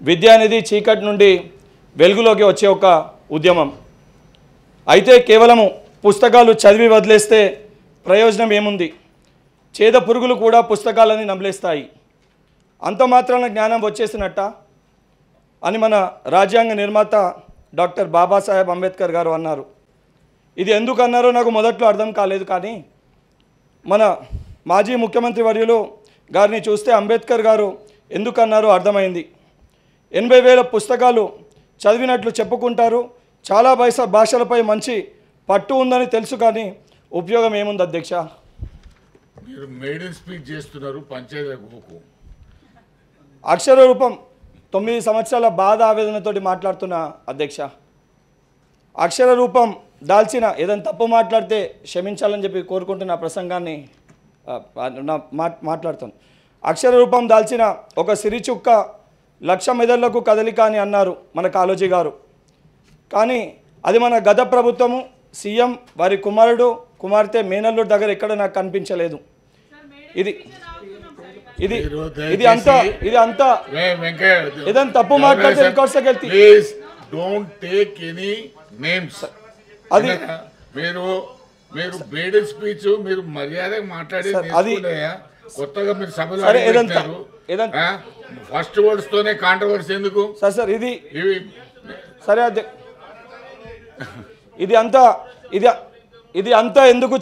విద్య అనేది చీకటి నుండి వెలుగులోకి వచ్చే ఒక ఉద్యమం. అయితే కేవలము పుస్తకాలు చదివి వదిలేస్తే ప్రయోజనం ఏముంది? చేద పురుగులు కూడా పుస్తకాలని నమిలేస్తాయి. అంత మాత్రాన జ్ఞానం వచ్చేసినట్ట అని మన రాజ్యాంగ నిర్మాత డాక్టర్ బాబాసాహెబ్ అంబేద్కర్ గారు అన్నారు. ఇది ఎందుకు అన్నారో నాకు మొదట్లో అర్థం కాలేదు, కానీ మన మాజీ ముఖ్యమంత్రి వర్యులు గారిని చూస్తే అంబేద్కర్ గారు ఎందుకు అన్నారో అర్థమైంది. 80,000 పుస్తకాలు చదివినట్లు చెప్పుకుంటారు, చాలా భాషలపై మంచి పట్టు ఉందని తెలుసు, కానీ ఉపయోగం ఏముంది అధ్యక్ష? మీరు మేడన్ స్పీచ్ చేస్తున్నారు పంచాయతీలకు. అక్షర రూపం 9 సంవత్సరాల బాధ ఆవేదనతోటి మాట్లాడుతున్న అధ్యక్ష. అక్షర రూపం దాల్చిన ఏదైనా తప్పు మాట్లాడితే క్షమించాలని చెప్పి కోరుకుంటున్న ప్రసంగాన్ని మాట్లాడుతాను. అక్షర రూపం దాల్చిన ఒక సిరిచుక్క 1,00,000 మెదళ్లకు కదలిక అని అన్నారు మన కాళోజీ గారు. కానీ అది మన గత ప్రభుత్వము, సీఎం వారి కుమారుడు కుమార్తె మేనల్లుడి దగ్గర ఎక్కడ నాకు కనిపించలేదు. ఇది ఇది ఇది అంతా ఏదైనా తప్పు మాట్లాడితే రికార్డ్స్కి వెళ్తే please don't take any names. అది మీరు మేడన్ స్పీచ్ మీరు మర్యాదగా మాట్లాడి కొత్తగా మీరు సభలో ఫస్ట్ వర్డ్స్ తోనే కాంట్రవర్సీ ఎందుకు సార్? ఇది సరే ఇది అంతా ఎందుకు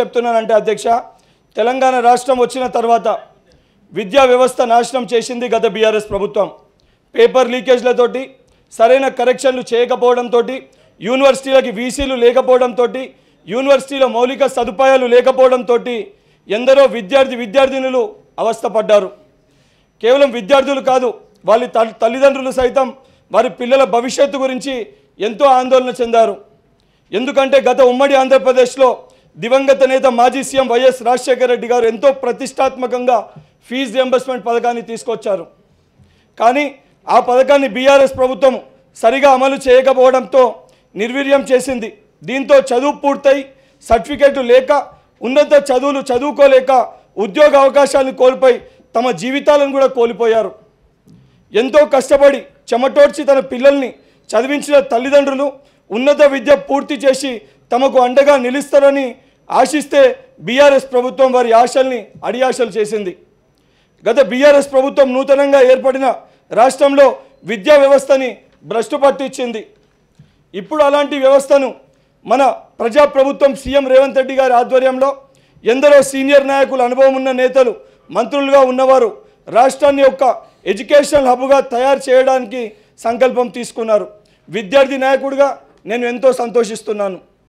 చెప్తున్నానంటే అధ్యక్ష, తెలంగాణ రాష్ట్రం వచ్చిన తర్వాత విద్యా వ్యవస్థ నాశనం చేసింది గత బీఆర్ఎస్ ప్రభుత్వం. పేపర్ లీకేజ్లతోటి, సరైన కరెక్షన్లు చేయకపోవడంతో, యూనివర్సిటీలకి వీసీలు లేకపోవడంతో, యూనివర్సిటీల మౌలిక సదుపాయాలు లేకపోవడంతో ఎందరో విద్యార్థినులు అవస్థపడ్డారు. కేవలం విద్యార్థులు కాదు, వాళ్ళ తల్లిదండ్రులు సైతం వారి పిల్లల భవిష్యత్తు గురించి ఎంతో ఆందోళన చెందారు. ఎందుకంటే గత ఉమ్మడి ఆంధ్రప్రదేశ్లో దివంగత నేత మాజీ సీఎం వైఎస్ రాజశేఖర రెడ్డి గారు ఎంతో ప్రతిష్టాత్మకంగా ఫీజు రియంబర్స్మెంట్ పథకాన్ని తీసుకొచ్చారు. కానీ ఆ పథకాన్ని బీఆర్ఎస్ ప్రభుత్వం సరిగా అమలు చేయకపోవడంతో నిర్వీర్యం చేసింది. దీంతో చదువు పూర్తయి సర్టిఫికేట్లు లేక, ఉన్నత చదువులు చదువుకోలేక, ఉద్యోగ అవకాశాలను కోల్పోయి తమ జీవితాలను కూడా కోల్పోయారు. ఎంతో కష్టపడి చెమటోడ్చి తన పిల్లల్ని చదివించిన తల్లిదండ్రులు ఉన్నత విద్య పూర్తి చేసి తమకు అండగా నిలుస్తారని ఆశిస్తే బీఆర్ఎస్ ప్రభుత్వం వారి ఆశల్ని అడియాశలు చేసింది. గత బీఆర్ఎస్ ప్రభుత్వం నూతనంగా ఏర్పడిన రాష్ట్రంలో విద్యా వ్యవస్థని భ్రష్టు పట్టించింది. ఇప్పుడు అలాంటి వ్యవస్థను మన ప్రజాప్రభుత్వం సీఎం రేవంత్ రెడ్డి గారి ఆధ్వర్యంలో ఎందరో సీనియర్ నాయకులు, అనుభవం ఉన్న నేతలు, మంత్రులుగా ఉన్నవారు రాష్ట్రాన్ని ఒక ఎడ్యుకేషనల్ హబ్గా తయారు చేయడానికి సంకల్పం తీసుకున్నారు. విద్యార్థి నాయకుడిగా నేను ఎంతో సంతోషిస్తున్నాను.